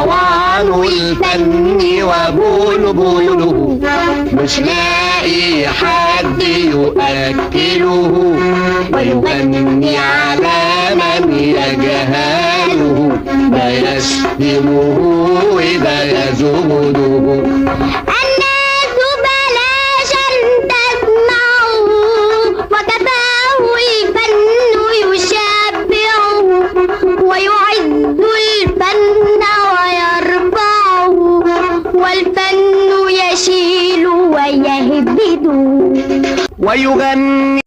صوان الفن وبلبله، مش لاقي حد يؤكله ويغني على من يجهله، ما يشتمه إذا يزهده. الناس بلاش أن تسمعه، وكفاه الفن يشبعه، ويعز الفن ويرفعه، والفن يشيل ويهبده ويغني.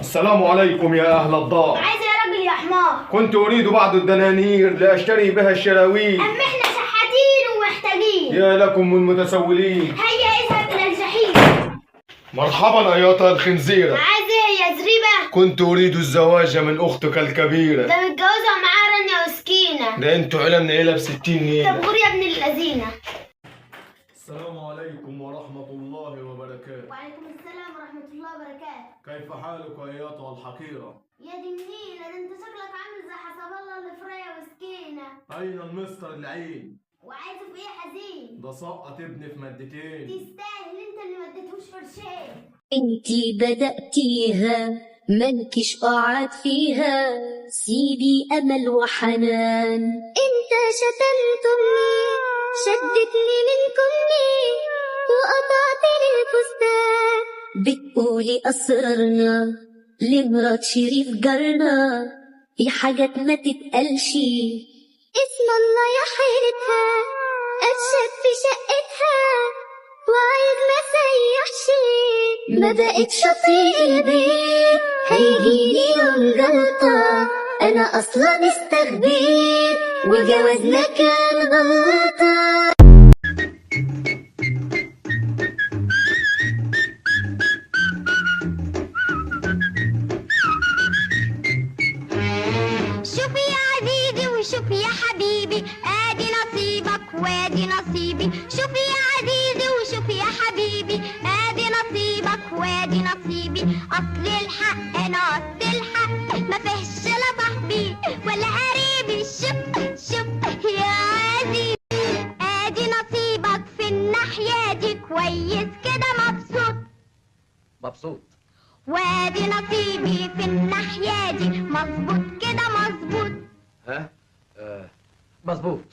السلام عليكم يا أهل الدار. عايز يا راجل يا حمار. كنت أريد بعض الدنانير لأشتري بها الشراويل. أما إحنا شحاتين ومحتاجين. يا لكم من متسولين. هيا اذهب إلى الجحيم. مرحبا أيتها الخنزيرة. عايز إيه يا زريبة؟ كنت أريد الزواج من أختك الكبيرة. ده متجوزة ومعاه رانيا وسكينة. ده أنتوا عيلة منيلة ب60 نيلة. طب غور يا ابن اللذينة. السلام عليكم ورحمة الله وبركاته. وعليكم السلام ورحمة الله وبركاته. كيف حالك أيتها الحقيرة؟ يا دي النيلة، ده انت شكلك عامل زي حسب الله اللي في راية وسكينة. أين المستر العين؟ وعايزه في ايه حزين؟ ده سقط ابني في مادتين. تستاهل انت اللي ما اديتهوش فرشين. انتي بدأتيها ملكش قعد فيها، سيبي أمل وحنان. انت شتمت امي، شدتني من كمي، وقطعت لي الفستان. بتقولي أسرارنا لمرات شريف جارنا، في حاجات ما تتقالش. اسم الله يا حيرتها، اتشد في شقتها، وعايز ما سيحش. ما بقتش اطيق البيت، هيجيلي يوم جلطة، أنا أصلا استخبيت وجوازنا كان غلطة. شوف يا عزيزي وشوف يا حبيبي، ادي نصيبك وادي نصيبي. شوف يا عزيزي وشوف يا حبيبي، ادي نصيبك وادي نصيبي. اصل الحق انا اصل الحق، ما فيهش لا صاحبي ولا قريبي. شوف يا عزيزي، ادي نصيبك في الناحية دي، كويس كده مبسوط. وادي نصيبي في الناحية دي، مظبوط كده مظبوط. ها؟ مظبوط.